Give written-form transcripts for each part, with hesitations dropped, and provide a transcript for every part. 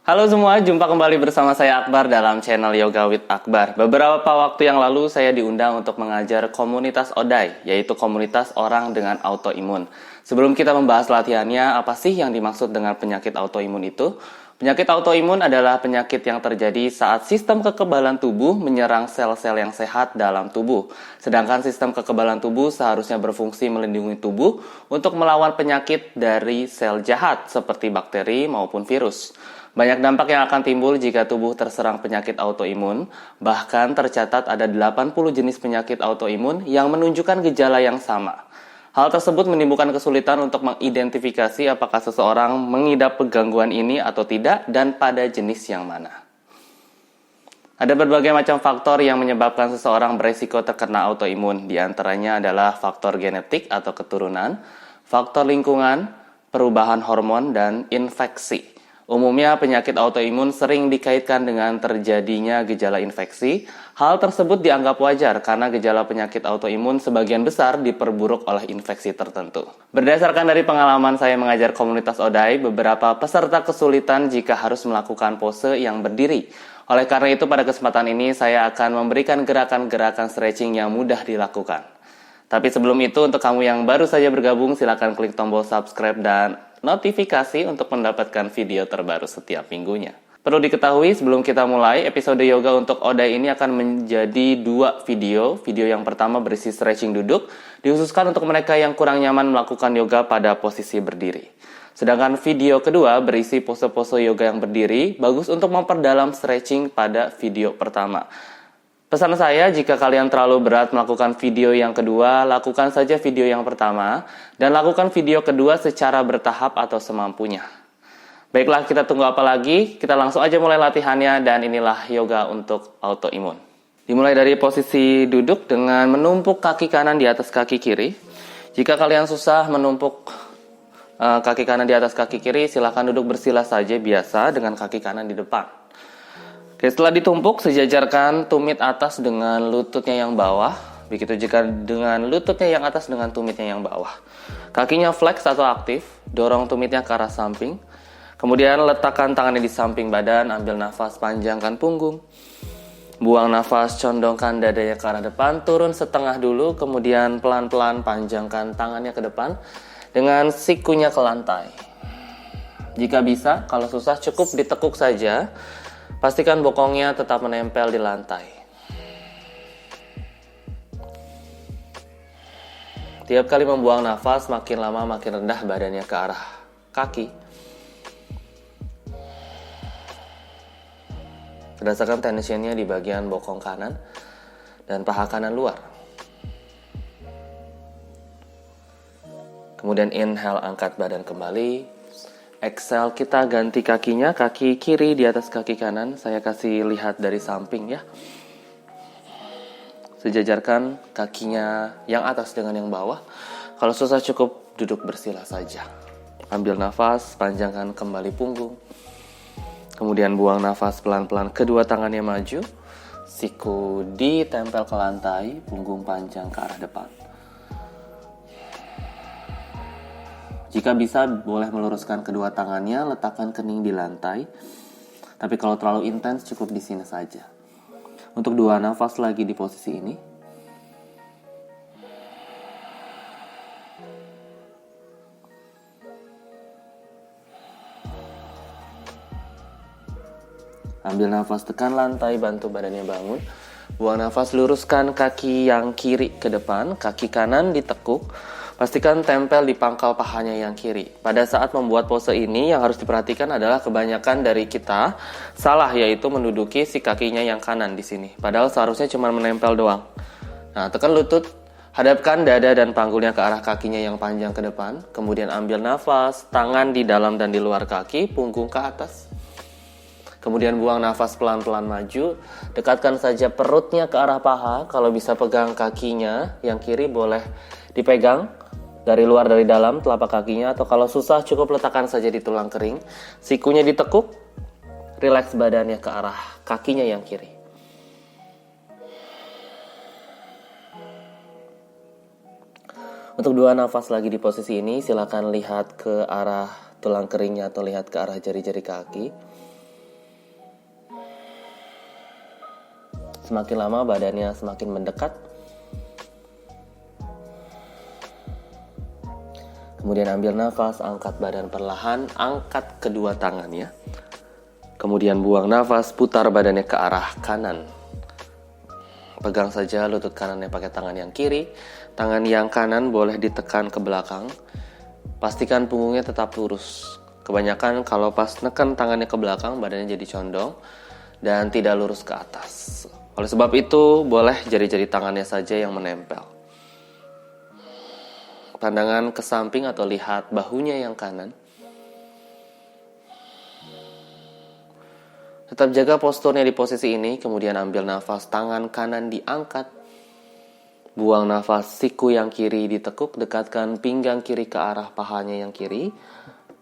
Halo semua, jumpa kembali bersama saya Akbar dalam channel Yoga with Akbar. Beberapa waktu yang lalu saya diundang untuk mengajar komunitas ODAI, yaitu komunitas orang dengan autoimun. Sebelum kita membahas latihannya, apa sih yang dimaksud dengan penyakit autoimun itu? Penyakit autoimun adalah penyakit yang terjadi saat sistem kekebalan tubuh menyerang sel-sel yang sehat dalam tubuh. Sedangkan sistem kekebalan tubuh seharusnya berfungsi melindungi tubuh untuk melawan penyakit dari sel jahat seperti bakteri maupun virus. Banyak dampak yang akan timbul jika tubuh terserang penyakit autoimun. Bahkan tercatat ada 80 jenis penyakit autoimun yang menunjukkan gejala yang sama. Hal tersebut menimbulkan kesulitan untuk mengidentifikasi apakah seseorang mengidap gangguan ini atau tidak dan pada jenis yang mana. Ada berbagai macam faktor yang menyebabkan seseorang beresiko terkena autoimun. Di antaranya adalah faktor genetik atau keturunan, faktor lingkungan, perubahan hormon, dan infeksi. Umumnya penyakit autoimun sering dikaitkan dengan terjadinya gejala infeksi. Hal tersebut dianggap wajar karena gejala penyakit autoimun sebagian besar diperburuk oleh infeksi tertentu. Berdasarkan dari pengalaman saya mengajar komunitas ODAI, beberapa peserta kesulitan jika harus melakukan pose yang berdiri. Oleh karena itu pada kesempatan ini saya akan memberikan gerakan-gerakan stretching yang mudah dilakukan. Tapi sebelum itu, untuk kamu yang baru saja bergabung, silakan klik tombol subscribe dan notifikasi untuk mendapatkan video terbaru setiap minggunya. Perlu diketahui sebelum kita mulai, episode yoga untuk ODAI ini akan menjadi 2 video. Video yang pertama berisi stretching duduk, dikhususkan untuk mereka yang kurang nyaman melakukan yoga pada posisi berdiri. Sedangkan video kedua berisi pose-pose yoga yang berdiri, bagus untuk memperdalam stretching pada video pertama. Pesan saya, jika kalian terlalu berat melakukan video yang kedua, lakukan saja video yang pertama, dan lakukan video kedua secara bertahap atau semampunya. Baiklah, kita tunggu apa lagi? Kita langsung aja mulai latihannya, dan inilah yoga untuk autoimun. Dimulai dari posisi duduk dengan menumpuk kaki kanan di atas kaki kiri. Jika kalian susah menumpuk kaki kanan di atas kaki kiri, silakan duduk bersila saja biasa dengan kaki kanan di depan. Oke, setelah ditumpuk, sejajarkan tumit atas dengan lututnya yang bawah. Begitu juga dengan lututnya yang atas dengan tumitnya yang bawah. Kakinya flex atau aktif, dorong tumitnya ke arah samping. Kemudian letakkan tangannya di samping badan, ambil nafas, panjangkan punggung. Buang nafas, condongkan dadanya ke arah depan, turun setengah dulu, kemudian pelan-pelan panjangkan tangannya ke depan dengan sikunya ke lantai. Jika bisa, kalau susah cukup ditekuk saja. Pastikan bokongnya tetap menempel di lantai. Tiap kali membuang nafas, makin lama makin rendah badannya ke arah kaki. Rasakan tensionnya di bagian bokong kanan dan paha kanan luar. Kemudian inhale, angkat badan kembali. Exhale, kita ganti kakinya, kaki kiri di atas kaki kanan. Saya kasih lihat dari samping ya. Sejajarkan kakinya yang atas dengan yang bawah. Kalau susah cukup duduk bersila saja. Ambil nafas, panjangkan kembali punggung. Kemudian buang nafas pelan-pelan, kedua tangannya maju. Siku ditempel ke lantai, punggung panjang ke arah depan. Jika bisa, boleh meluruskan kedua tangannya, letakkan kening di lantai. Tapi kalau terlalu intens, cukup di sini saja. Untuk 2 nafas lagi di posisi ini. Ambil nafas, tekan lantai, bantu badannya bangun. Buang nafas, luruskan kaki yang kiri ke depan, kaki kanan ditekuk. Pastikan tempel di pangkal pahanya yang kiri. Pada saat membuat pose ini, yang harus diperhatikan adalah kebanyakan dari kita salah, yaitu menduduki si kakinya yang kanan di sini. Padahal seharusnya cuma menempel doang. Nah, tekan lutut, hadapkan dada dan panggulnya ke arah kakinya yang panjang ke depan. Kemudian ambil nafas, tangan di dalam dan di luar kaki, punggung ke atas. Kemudian buang nafas pelan-pelan maju. Dekatkan saja perutnya ke arah paha. Kalau bisa pegang kakinya yang kiri boleh dipegang dari luar dari dalam telapak kakinya, atau kalau susah cukup letakkan saja di tulang kering. Sikunya ditekuk, rileks badannya ke arah kakinya yang kiri. Untuk 2 nafas lagi di posisi ini, silakan lihat ke arah tulang keringnya atau lihat ke arah jari-jari kaki. Semakin lama badannya semakin mendekat. Kemudian ambil nafas, angkat badan perlahan, angkat kedua tangannya. Kemudian buang nafas, putar badannya ke arah kanan. Pegang saja lutut kanannya pakai tangan yang kiri. Tangan yang kanan boleh ditekan ke belakang. Pastikan punggungnya tetap lurus. Kebanyakan kalau pas neken tangannya ke belakang, badannya jadi condong dan tidak lurus ke atas. Oleh sebab itu, boleh jari-jari tangannya saja yang menempel. Pandangan ke samping atau lihat bahunya yang kanan. Tetap jaga posturnya di posisi ini, kemudian ambil nafas, tangan kanan diangkat. Buang nafas, siku yang kiri ditekuk, dekatkan pinggang kiri ke arah pahanya yang kiri.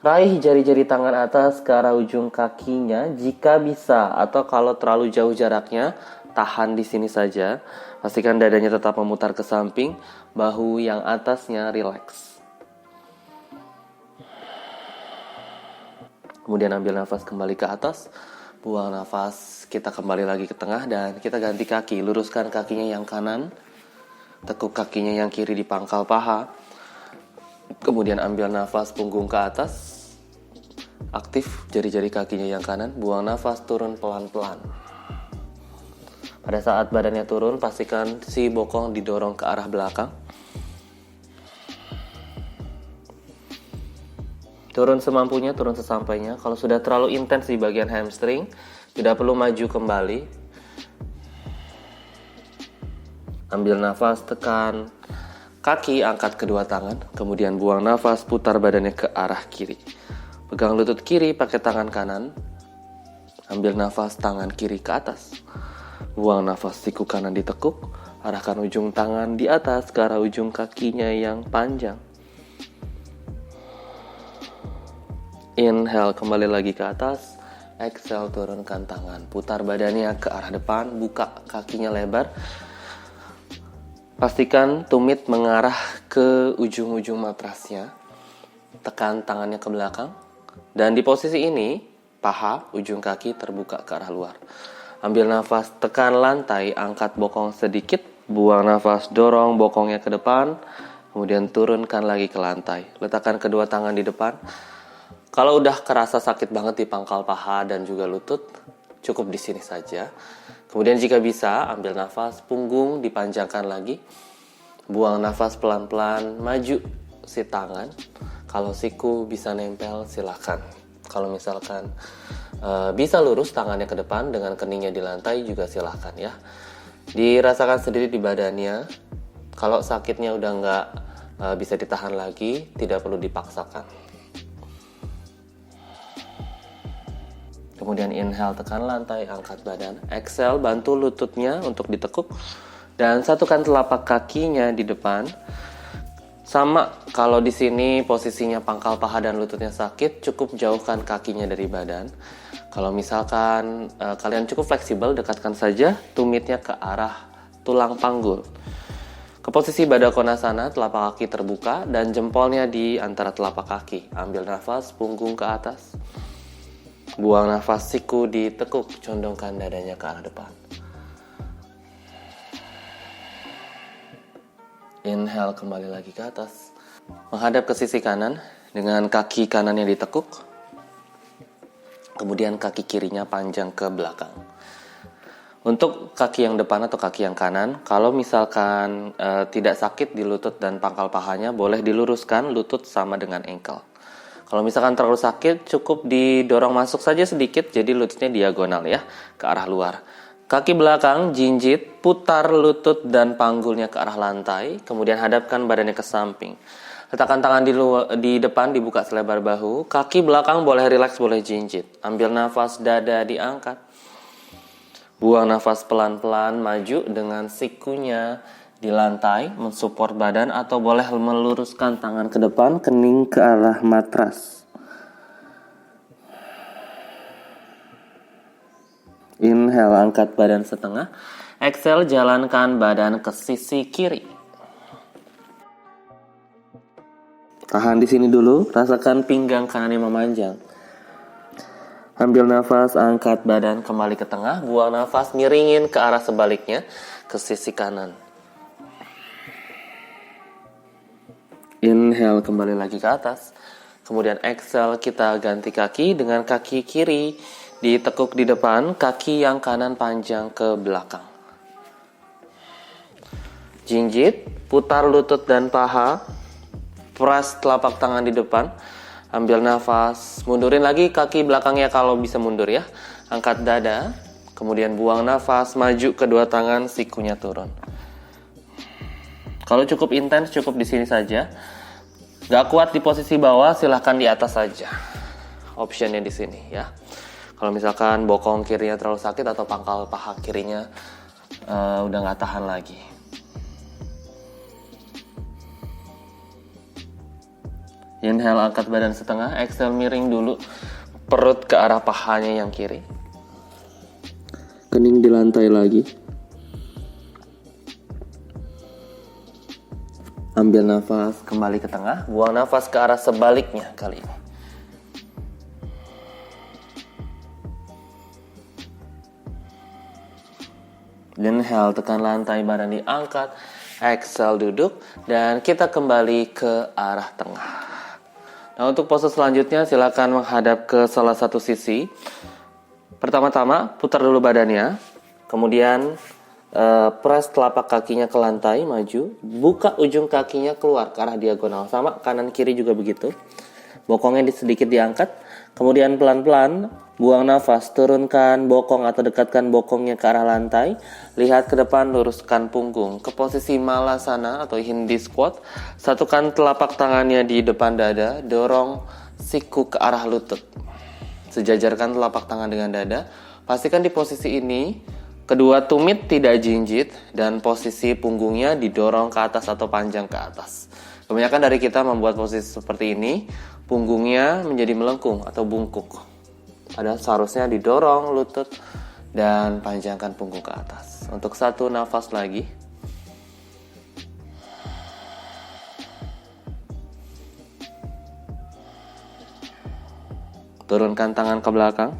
Raih jari-jari tangan atas ke arah ujung kakinya jika bisa, atau kalau terlalu jauh jaraknya, tahan di sini saja. Pastikan dadanya tetap memutar ke samping, bahu yang atasnya rileks. Kemudian ambil nafas kembali ke atas, buang nafas, kita kembali lagi ke tengah dan kita ganti kaki. Luruskan kakinya yang kanan, tekuk kakinya yang kiri di pangkal paha. Kemudian ambil nafas punggung ke atas, aktif jari-jari kakinya yang kanan, buang nafas turun pelan-pelan. Pada saat badannya turun, pastikan si bokong didorong ke arah belakang. Turun semampunya, turun sesampainya. Kalau sudah terlalu intens di bagian hamstring, tidak perlu maju kembali. Ambil nafas, tekan kaki, angkat kedua tangan. Kemudian buang nafas, putar badannya ke arah kiri. Pegang lutut kiri pakai tangan kanan. Ambil nafas, tangan kiri ke atas. Buang nafas, siku kanan ditekuk. Arahkan ujung tangan di atas ke arah ujung kakinya yang panjang. Inhale, kembali lagi ke atas. Exhale, turunkan tangan. Putar badannya ke arah depan, buka kakinya lebar. Pastikan tumit mengarah ke ujung-ujung matrasnya. Tekan tangannya ke belakang. Dan di posisi ini, paha, ujung kaki terbuka ke arah luar. Ambil nafas, tekan lantai, angkat bokong sedikit. Buang nafas, dorong bokongnya ke depan. Kemudian turunkan lagi ke lantai. Letakkan kedua tangan di depan. Kalau udah kerasa sakit banget di pangkal paha dan juga lutut, cukup di sini saja. Kemudian jika bisa, ambil nafas, punggung dipanjangkan lagi. Buang nafas pelan-pelan, maju si tangan. Kalau siku bisa nempel, silakan. Kalau misalkan bisa lurus tangannya ke depan dengan keningnya di lantai juga silakan ya. Dirasakan sendiri di badannya. Kalau sakitnya udah nggak bisa ditahan lagi, tidak perlu dipaksakan. Kemudian inhale, tekan lantai, angkat badan. Exhale, bantu lututnya untuk ditekuk. Dan satukan telapak kakinya di depan. Sama, kalau di sini posisinya pangkal paha dan lututnya sakit, cukup jauhkan kakinya dari badan. Kalau misalkan kalian cukup fleksibel, dekatkan saja tumitnya ke arah tulang panggul. Ke posisi Baddha Konasana, telapak kaki terbuka dan jempolnya di antara telapak kaki. Ambil nafas, punggung ke atas. Buang nafas, siku ditekuk, condongkan dadanya ke arah depan. Inhale, kembali lagi ke atas. Menghadap ke sisi kanan dengan kaki kanannya ditekuk. Kemudian kaki kirinya panjang ke belakang. Untuk kaki yang depan atau kaki yang kanan, kalau misalkan tidak sakit di lutut dan pangkal pahanya, boleh diluruskan lutut sama dengan ankle. Kalau misalkan terlalu sakit, cukup didorong masuk saja sedikit, jadi lututnya diagonal ya, ke arah luar. Kaki belakang, jinjit, putar lutut dan panggulnya ke arah lantai, kemudian hadapkan badannya ke samping. Letakkan tangan di depan, dibuka selebar bahu. Kaki belakang boleh rileks, boleh jinjit. Ambil nafas, dada diangkat. Buang nafas pelan-pelan, maju dengan sikunya di lantai, mensupport badan, atau boleh meluruskan tangan ke depan, kening ke arah matras. Inhale, angkat badan setengah. Exhale, jalankan badan ke sisi kiri. Tahan di sini dulu, rasakan pinggang kanannya memanjang. Ambil nafas, angkat badan kembali ke tengah. Buang nafas, miringin ke arah sebaliknya, ke sisi kanan. Inhale, kembali lagi ke atas. Kemudian exhale, kita ganti kaki dengan kaki kiri ditekuk di depan, kaki yang kanan panjang ke belakang. Jinjit, putar lutut dan paha. Press telapak tangan di depan. Ambil nafas, mundurin lagi kaki belakangnya kalau bisa mundur ya. Angkat dada, kemudian buang nafas, maju kedua tangan, sikunya turun. Kalau cukup intens, cukup di sini saja. Gak kuat di posisi bawah, silahkan di atas saja. Optionnya di sini ya. Kalau misalkan bokong kirinya terlalu sakit atau pangkal paha kirinya udah gak tahan lagi. Inhale, angkat badan setengah. Exhale, miring dulu perut ke arah pahanya yang kiri. Kening di lantai lagi. Ambil nafas, kembali ke tengah. Buang nafas ke arah sebaliknya kali ini. Inhale, tekan lantai, badan diangkat. Exhale, duduk. Dan kita kembali ke arah tengah. Nah, untuk pose selanjutnya silakan menghadap ke salah satu sisi. Pertama-tama putar dulu badannya, kemudian press telapak kakinya ke lantai, maju, buka ujung kakinya keluar ke arah diagonal, sama kanan kiri juga begitu. Bokongnya sedikit diangkat, kemudian pelan-pelan buang nafas, turunkan bokong atau dekatkan bokongnya ke arah lantai. Lihat ke depan, luruskan punggung ke posisi malasana atau Hindi squat. Satukan telapak tangannya di depan dada, dorong siku ke arah lutut. Sejajarkan telapak tangan dengan dada. Pastikan di posisi ini kedua tumit tidak jinjit dan posisi punggungnya didorong ke atas atau panjang ke atas. Kebanyakan dari kita membuat posisi seperti ini, punggungnya menjadi melengkung atau bungkuk. Padahal seharusnya didorong lutut dan panjangkan punggung ke atas. Untuk satu nafas lagi. Turunkan tangan ke belakang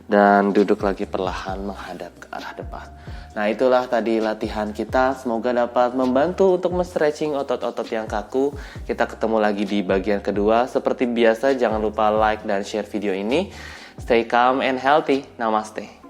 dan duduk lagi perlahan menghadap ke arah depan. Nah, itulah tadi latihan kita. Semoga dapat membantu untuk men-stretching otot-otot yang kaku. Kita ketemu lagi di bagian kedua. Seperti biasa, jangan lupa like dan share video ini. Stay calm and healthy. Namaste.